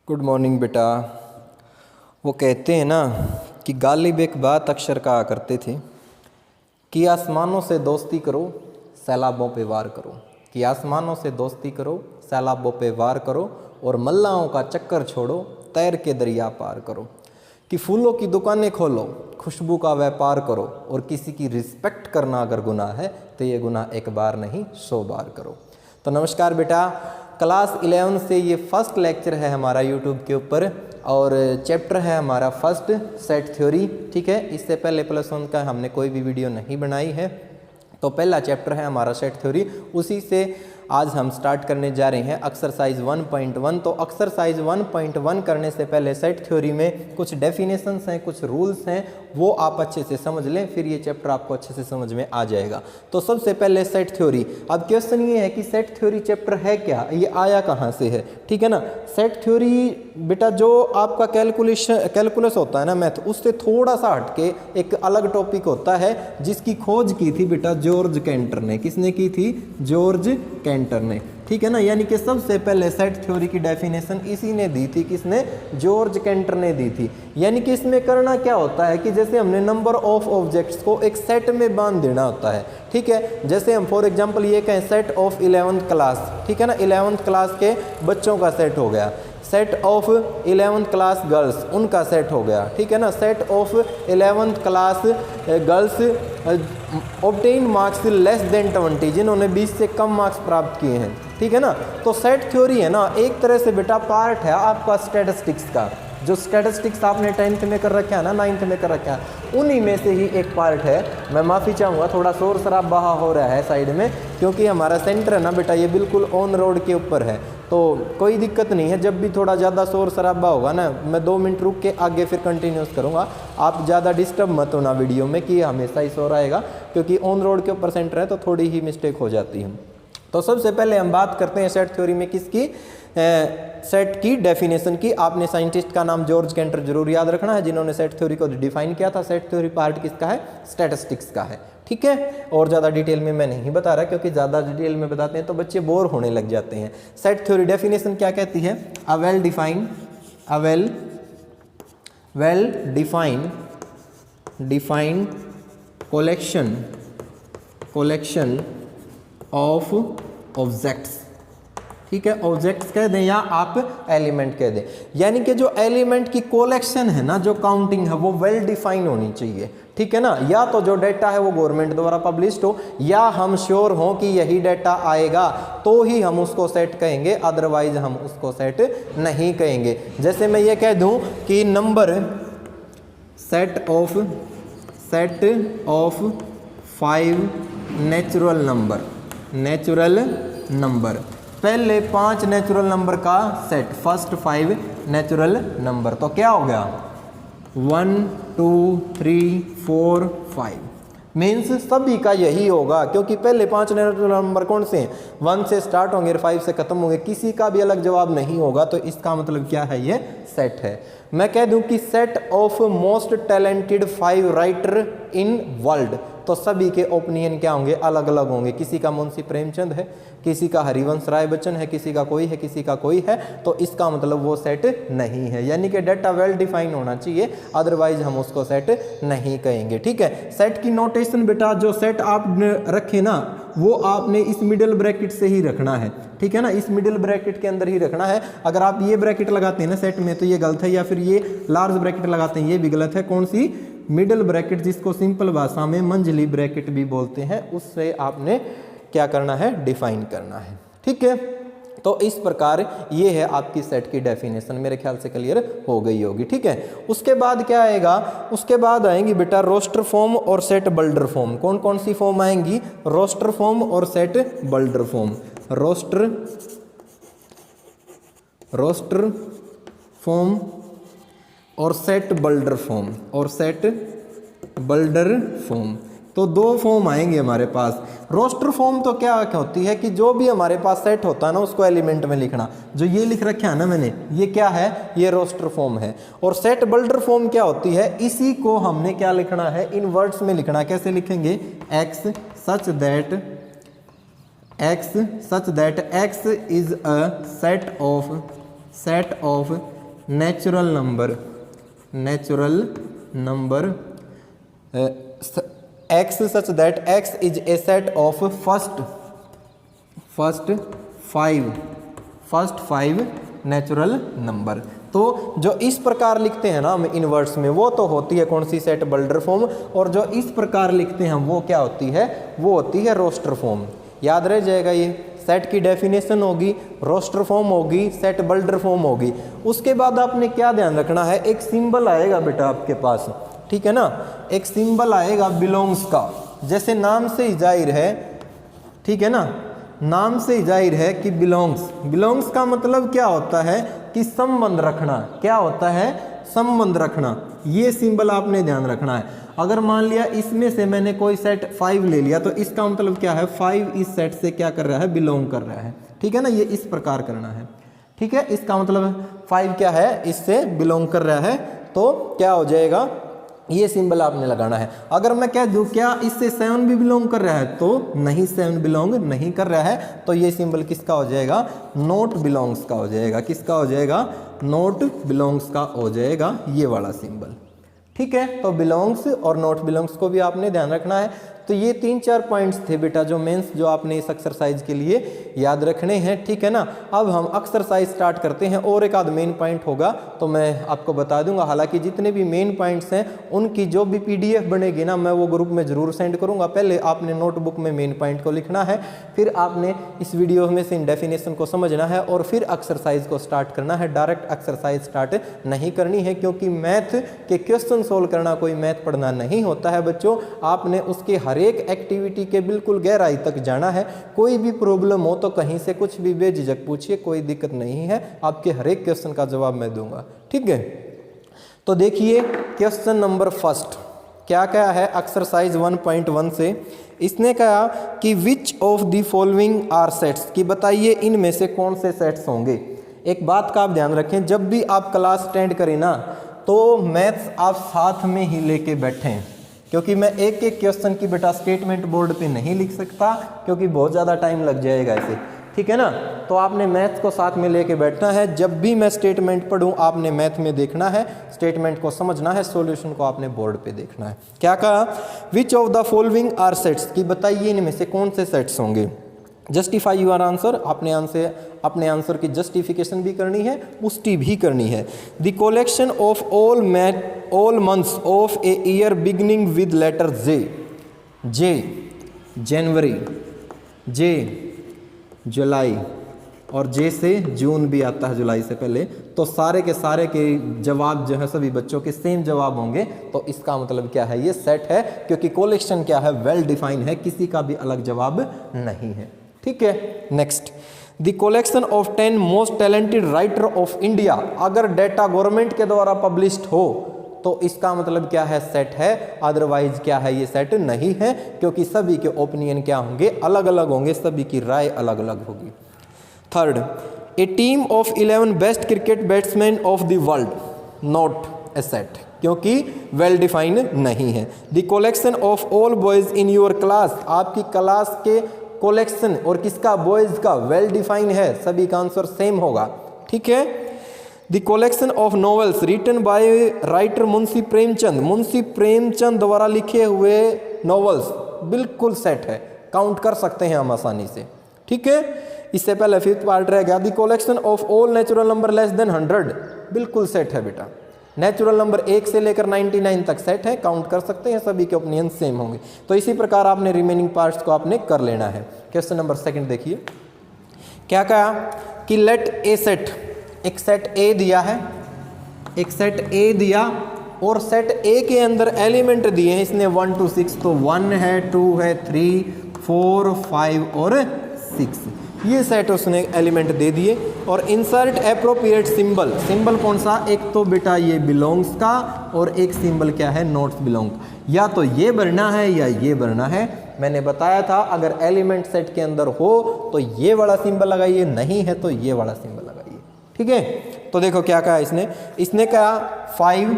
Good morning बेटा। वो कहते हैं ना कि गालिब एक बात अक्सर कहा करते थे कि आसमानों से दोस्ती करो, सैलाबों पे वार करो। कि आसमानों से दोस्ती करो, सैलाबों पे वार करो और मल्लाहों का चक्कर छोड़ो, तैर के दरिया पार करो। कि फूलों की दुकानें खोलो, खुशबू का व्यापार करो और किसी की रिस्पेक्ट करना अगर गुनाह है तो ये गुनाह एक बार नहीं 100 बार करो। तो नमस्कार बेटा, क्लास 11 से ये फर्स्ट लेक्चर है हमारा यूट्यूब के ऊपर और चैप्टर है हमारा फर्स्ट सेट थ्योरी। ठीक है, इससे पहले +1 का हमने कोई भी वीडियो नहीं बनाई है, तो पहला चैप्टर है हमारा सेट थ्योरी। उसी से आज हम स्टार्ट करने जा रहे हैं एक्सरसाइज 1.1। तो एक्सरसाइज 1.1 करने से पहले सेट थ्योरी में कुछ डेफिनेशंस हैं, कुछ रूल्स हैं, वो आप अच्छे से समझ लें, फिर ये चैप्टर आपको अच्छे से समझ में आ जाएगा। तो सबसे पहले सेट थ्योरी। अब क्वेश्चन ये है कि सेट थ्योरी चैप्टर है क्या, ये आया कहाँ से है। ठीक है ना, सेट थ्योरी बेटा जो आपका कैलकुलस होता है ना, मैथ, उससे थोड़ा सा हटके एक अलग टॉपिक होता है जिसकी खोज की थी बेटा जॉर्ज कैंटर ने। किसने की थी? जॉर्ज कैंटर ने। ठीक है ना, यानी कि सबसे पहले सेट थ्योरी की डेफिनेशन इसी ने दी थी। किसने? जॉर्ज कैंटर ने दी थी। यानी कि इसमें करना क्या होता है कि जैसे हमने नंबर ऑफ ऑब्जेक्ट्स को एक सेट में बांध देना होता है। ठीक है, जैसे हम फॉर एग्जांपल ये कहें सेट ऑफ 11th क्लास, ठीक है ना, 11th क्लास के बच्चों का सेट हो गया। Set of 11th class girls, उनका सेट हो गया। ठीक है ना, set of 11th class girls obtain marks less than 20, जिन्होंने 20 से कम मार्क्स प्राप्त किए हैं। ठीक है ना, तो सेट थ्योरी है ना एक तरह से बेटा पार्ट है आपका स्टैटिस्टिक्स का। जो स्टैटिस्टिक्स आपने 10th में कर रखा है ना, 9th में कर रखा है, उन्हीं में से ही एक पार्ट है। मैं माफ़ी चाहूँगा, थोड़ा शोर शराबा हो रहा है साइड में, क्योंकि हमारा सेंटर है ना बेटा ये बिल्कुल ऑन रोड के ऊपर है, तो कोई दिक्कत नहीं है। जब भी थोड़ा ज़्यादा शोर शराबा होगा ना, मैं 2 मिनट रुक के आगे फिर कंटिन्यूस करूँगा। आप ज़्यादा डिस्टर्ब मत होना वीडियो में कि हमेशा ही शोर आएगा, क्योंकि ऑन रोड के ऊपर सेंटर है तो थोड़ी ही मिस्टेक हो जाती है। तो सबसे पहले हम बात करते हैं सेट थ्योरी में किसकी, सेट की डेफिनेशन की। आपने साइंटिस्ट का नाम जॉर्ज कैंटर जरूर याद रखना है, जिन्होंने सेट थ्योरी को डिफाइन किया था। सेट थ्योरी पार्ट किसका है? स्टैटिस्टिक्स का है। ठीक है, और ज़्यादा डिटेल में मैं नहीं बता रहा, क्योंकि ज़्यादा डिटेल में बताते हैं तो बच्चे बोर होने लग जाते हैं। सेट थ्योरी डेफिनेशन क्या कहती है? A well defined collection of objects. ठीक है, ऑब्जेक्ट्स कह दें या आप एलिमेंट कह दें, यानी कि जो एलिमेंट की कलेक्शन है ना, जो काउंटिंग है, वो वेल डिफाइन होनी चाहिए। ठीक है ना, या तो जो डेटा है वो गवर्नमेंट द्वारा पब्लिश्ड हो, या हम श्योर हों कि यही डेटा आएगा तो ही हम उसको सेट कहेंगे, अदरवाइज हम उसको सेट नहीं कहेंगे। जैसे मैं ये कह दूं कि number set of 5 natural number, पहले 5 नेचुरल नंबर का सेट, फर्स्ट 5 नेचुरल नंबर, तो क्या हो गया? 1 2 3 4 5 मीन्स सभी का यही होगा, क्योंकि पहले 5 नेचुरल नंबर कौन से हैं? 1 से स्टार्ट होंगे और 5 से खत्म होंगे, किसी का भी अलग जवाब नहीं होगा। तो इसका मतलब क्या है? ये सेट है। मैं कह दूं कि set of most talented 5 writer in world, तो सभी के ओपिनियन क्या होंगे? अलग अलग होंगे। किसी का मुंशी प्रेमचंद है, किसी का हरिवंश राय बच्चन है, किसी का कोई है, किसी का कोई है, तो इसका मतलब वो सेट नहीं है। यानी कि डाटा वेल डिफाइन होना चाहिए, अदरवाइज हम उसको सेट नहीं कहेंगे। ठीक है, सेट की नोटेशन बेटा, जो सेट आपने रखे ना, वो आपने इस मिडिल ब्रैकेट से ही रखना है। ठीक है ना, इस मिडिल ब्रैकेट के अंदर ही रखना है। अगर आप ये ब्रैकेट लगाते हैं ना सेट में तो ये गलत है, या फिर ये लार्ज ब्रैकेट लगाते हैं ये भी गलत है। कौन सी? मिडिल ब्रैकेट, जिसको सिंपल भाषा में मंझली ब्रैकेट भी बोलते हैं, उससे आपने क्या करना है? डिफाइन करना है। ठीक है, तो इस प्रकार ये है आपकी सेट की डेफिनेशन। मेरे ख्याल से क्लियर हो गई होगी। ठीक है, उसके बाद क्या आएगा? उसके बाद आएंगी बेटा रोस्टर फॉर्म और सेट बल्डर फॉर्म। कौन कौन सी फॉर्म आएंगी? रोस्टर फॉर्म और set builder form. Roster form और सेट बल्डर फॉर्म, तो 2 फॉर्म आएंगे हमारे पास। रोस्टर फॉर्म तो क्या होती है कि जो भी हमारे पास सेट होता है ना, उसको एलिमेंट में लिखना। जो ये लिख रखा है ना मैंने, ये क्या है? ये रोस्टर फॉर्म है। और सेट बल्डर फॉर्म क्या होती है? इसी को हमने क्या लिखना है? इन वर्ड्स में लिखना। कैसे लिखेंगे? x such that x is a set of natural number x such that x is a set of first five natural number. तो जो इस प्रकार लिखते हैं ना हम इनवर्स में, वो तो होती है कौन सी सेट, बल्डर फॉर्म, और जो इस प्रकार लिखते हैं वो क्या होती है, वो होती है रोस्टर फॉर्म। याद रह जाएगा, ये सेट की डेफिनेशन होगी, रोस्टर फॉर्म होगी, सेट बल्डर फॉर्म होगी। उसके बाद आपने क्या ध्यान रखना है, एक सिंबल आएगा बेटा आपके पास, ठीक है ना, एक सिंबल आएगा बिलोंग्स का। जैसे नाम से ही जाहिर है, ठीक है ना, नाम से ही जाहिर है कि बिलोंग्स का मतलब क्या होता है कि संबंध रखना। क्या होता है, संबंध रखना। ये सिंबल आपने ध्यान रखना है। अगर मान लिया इसमें से मैंने कोई सेट 5 ले लिया, तो इसका मतलब क्या है, 5 इस सेट से क्या कर रहा है, बिलोंग कर रहा है, ठीक है ना, ये इस प्रकार करना है, ठीक है। इसका मतलब 5 क्या है, इससे बिलोंग कर रहा है, तो क्या हो जाएगा, ये सिंबल आपने लगाना है। अगर मैं कह दूं क्या इससे 7 भी बिलोंग कर रहा है, तो नहीं, 7 बिलोंग नहीं कर रहा है, तो ये सिंबल किसका हो जाएगा, नॉट बिलोंग्स का हो जाएगा। किसका हो जाएगा, नॉट बिलोंग्स का हो जाएगा ये वाला सिंबल, ठीक है। तो बिलोंग्स और नॉट बिलोंग्स को भी आपने ध्यान रखना है। तो ये 3-4 पॉइंट्स थे बेटा जो मेंस जो आपने इस एक्सरसाइज के लिए याद रखने हैं, ठीक है ना। अब हम एक्सरसाइज स्टार्ट करते हैं, और एक आध मेन पॉइंट होगा तो मैं आपको बता दूंगा। हालांकि जितने भी मेन पॉइंट्स हैं उनकी जो भी PDF बनेगी ना, मैं वो ग्रुप में जरूर सेंड करूंगा। पहले आपने नोटबुक में मेन पॉइंट को लिखना है, फिर आपने इस वीडियो में से इन डेफिनेशन को समझना है, और फिर एक्सरसाइज को स्टार्ट करना है। डायरेक्ट एक्सरसाइज स्टार्ट नहीं करनी है, क्योंकि मैथ के क्वेश्चन सोल्व करना कोई मैथ पढ़ना नहीं होता है बच्चों। आपने उसके हर एक एक्टिविटी के बिल्कुल गहराई तक जाना है। कोई भी प्रॉब्लम हो तो कहीं से कुछ भी बेझिझक पूछिए, कोई दिक्कत नहीं है, आपके हर एक क्वेश्चन का जवाब मैं दूंगा, ठीक है। तो देखिए क्वेश्चन नंबर फर्स्ट क्या क्या है एक्सरसाइज 1.1 से। इसने कहा कि which of the following are sets, कि बताइए इनमें से कौन से सेट्स होंगे। एक बात का आप ध्यान रखें, जब भी आप क्लास अटेंड करें ना, तो मैथ्स आप साथ में ही लेके बैठें, क्योंकि मैं एक एक क्वेश्चन की बेटा स्टेटमेंट बोर्ड पे नहीं लिख सकता, क्योंकि बहुत ज़्यादा टाइम लग जाएगा ऐसे, ठीक है ना। तो आपने मैथ्स को साथ में लेके बैठना है। जब भी मैं स्टेटमेंट पढ़ूं आपने मैथ में देखना है, स्टेटमेंट को समझना है, सॉल्यूशन को आपने बोर्ड पे देखना है। क्या कहा, which of the following are sets, कि बताइए इनमें से कौन से सेट्स होंगे। जस्टिफाई यूर आंसर, अपने आंसर की जस्टिफिकेशन भी करनी है, पुष्टि भी करनी है। The collection of all months of a year beginning with letter J January, J July, और जे से जून भी आता है जुलाई से पहले, तो सारे के सारे के जवाब जो है सभी बच्चों के सेम जवाब होंगे। तो इसका मतलब क्या है, ये सेट है, क्योंकि कलेक्शन क्या है, वेल डिफाइन है, किसी का भी अलग जवाब नहीं है, ठीक है। Next, the collection of 10 most talented writer of India, अगर डेटा गवर्नमेंट के द्वारा पब्लिश्ड हो तो इसका मतलब क्या है, सेट है, अदरवाइज क्या है, ये सेट नहीं है, क्योंकि सभी के ओपिनियन क्या होंगे, अलग अलग होंगे, सभी की राय अलग अलग होगी। Third, A team of 11 best cricket batsman of the world, not a set, क्योंकि वेल डिफाइंड नहीं है। The collection of all boys in your class, आपकी क्लास के कलेक्शन और किसका, बॉयज का, वेल डिफाइन है, सभी का आंसर सेम होगा, ठीक है। The collection of novels written by writer Munshi Premchand द्वारा लिखे हुए नॉवेल्स, बिल्कुल सेट है, काउंट कर सकते हैं हम आसानी से, ठीक है। इससे पहले 5th पार्ट रह गया, the collection of all natural number less than 100, बिल्कुल सेट है बेटा। नेचुरल नंबर 1 से लेकर 99 तक सेट है, काउंट कर सकते हैं, सभी के ओपिनियन सेम होंगे। तो इसी प्रकार आपने रिमेनिंग पार्ट्स को आपने कर लेना है। क्वेश्चन नंबर 2 देखिए, क्या कहा कि लेट ए सेट, एक सेट ए दिया है, एक सेट ए दिया, और सेट ए के अंदर एलिमेंट दिए हैं इसने 1 to 6, तो 1 है, 2 है, 3, 4, 5 और 6, ये सेट उसने एलिमेंट दे दिए। और इंसर्ट एप्रोप्रिएट सिंबल, सिंबल कौन सा, एक तो बेटा ये बिलोंग्स का, और एक सिंबल क्या है, नॉट बिलोंग, या तो ये भरना है या ये भरना है। मैंने बताया था अगर एलिमेंट सेट के अंदर हो तो ये वाला सिंबल लगाइए, नहीं है तो ये वाला सिंबल लगाइए, ठीक है। तो देखो क्या कहा इसने कहा 5,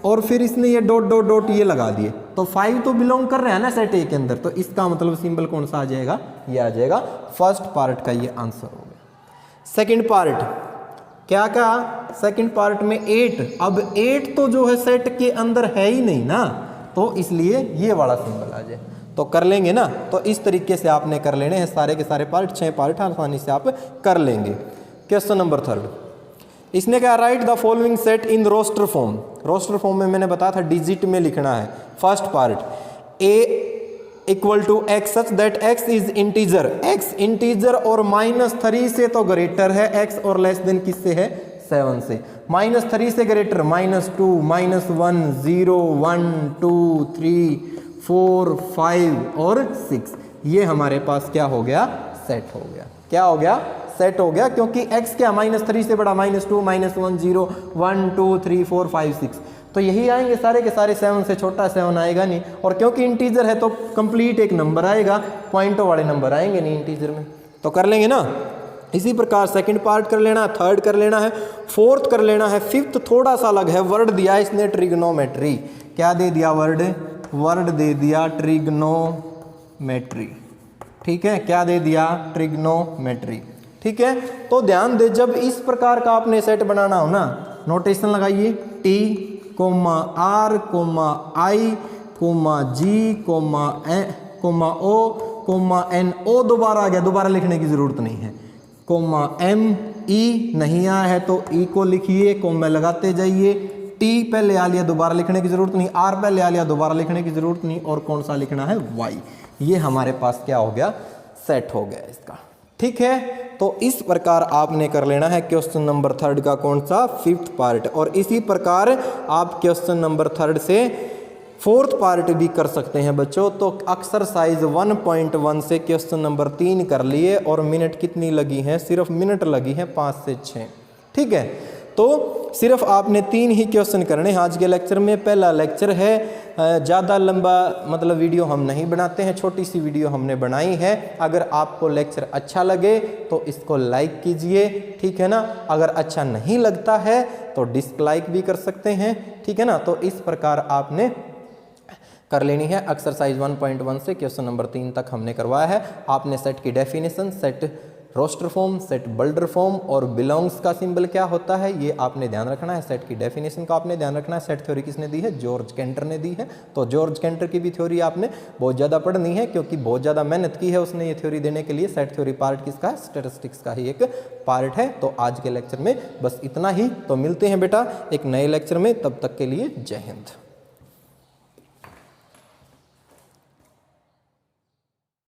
और फिर इसने ये डॉट डॉट डॉट ये लगा दिए, तो 5 तो बिलोंग कर रहे हैं ना सेट ए के अंदर, तो इसका मतलब सिंबल कौन सा आ जाएगा, ये आ जाएगा। फर्स्ट पार्ट का ये आंसर हो गया। सेकंड पार्ट, क्या क्या सेकंड पार्ट में 8। अब 8 तो जो है सेट के अंदर है ही नहीं ना, तो इसलिए ये वाला सिंबल आ जाए। तो कर लेंगे ना, तो इस तरीके से आपने कर लेने हैं सारे के सारे पार्ट, 6 पार्ट आसानी से आप कर लेंगे। क्वेश्चन नंबर 3, इसने कहा write the following set in roster form. Roster form में मैंने बताया था डिजिट में लिखना है। First part A equal to X such that X is integer, X integer और -3 से तो ग्रेटर है, एक्स और लेस देन किससे है 7 से। -3 से ग्रेटर -2 -1 0 1 2 3 4 5 और 6, ये हमारे पास क्या हो गया सेट हो गया। क्या हो गया सेट हो गया, क्योंकि x क्या -3 से बड़ा -2 -1 0 1 2 3 4 5 6, तो यही आएंगे सारे के सारे। 7 से छोटा 7 आएगा नहीं, और क्योंकि इंटीजर है तो कंप्लीट एक नंबर आएगा, पॉइंटों वाले नंबर आएंगे नहीं इंटीजर में। तो कर लेंगे ना। इसी प्रकार सेकंड पार्ट कर लेना है, थर्ड कर लेना है, फोर्थ कर लेना है, फिफ्थ थोड़ा सा अलग है। वर्ड दिया इसने ट्रिग्नोमेट्री, क्या दे दिया वर्ड दे दिया ट्रिग्नोमेट्री, ठीक है, क्या दे दिया ट्रिग्नोमेट्री, ठीक है। तो ध्यान दे, जब इस प्रकार का आपने सेट बनाना हो ना, नोटेशन लगाइए T, R, I, G, O, N, O दोबारा आ गया, दोबारा लिखने की जरूरत नहीं है। M, E नहीं आया है तो E को लिखिए, कोमा लगाते जाइए। T पहले आ लिया, दोबारा लिखने की जरूरत नहीं। R पहले आ लिया, दोबारा लिखने की जरूरत नहीं। और कौन सा लिखना है Y। ये हमारे पास क्या हो गया सेट हो गया इसका, ठीक है। तो इस प्रकार आपने कर लेना है क्वेश्चन नंबर 3 का कौन सा फिफ्थ पार्ट, और इसी प्रकार आप क्वेश्चन नंबर 3 से फोर्थ पार्ट भी कर सकते हैं बच्चों। तो एक्सरसाइज 1.1 से क्वेश्चन नंबर 3 कर लिए, और मिनट कितनी लगी हैं, सिर्फ मिनट लगी हैं 5 से 6, ठीक है। तो सिर्फ आपने 3 ही क्वेश्चन करने हैं आज के लेक्चर में। पहला लेक्चर है, ज़्यादा लंबा मतलब वीडियो हम नहीं बनाते हैं, छोटी सी वीडियो हमने बनाई है। अगर आपको लेक्चर अच्छा लगे तो इसको लाइक कीजिए, ठीक है ना। अगर अच्छा नहीं लगता है तो डिसलाइक भी कर सकते हैं, ठीक है ना। तो इस प्रकार आपने कर लेनी है। एक्सरसाइज 1.1 से क्वेश्चन नंबर 3 तक हमने करवाया है। आपने सेट की definition, set roster form, set builder form और बिलोंग्स का सिंबल क्या होता है ये आपने ध्यान रखना है। सेट की डेफिनेशन का आपने ध्यान रखना है। सेट थ्योरी किसने दी है, जॉर्ज कैंटर ने दी है। तो जॉर्ज कैंटर की भी थ्योरी आपने बहुत ज़्यादा पढ़नी है, क्योंकि बहुत ज़्यादा मेहनत की है उसने ये थ्योरी देने के लिए। सेट थ्योरी पार्ट किसका है, स्टैटिस्टिक्स का ही एक पार्ट है। तो आज के लेक्चर में बस इतना ही। तो मिलते हैं बेटा एक नए लेक्चर में, तब तक के लिए जय हिंद।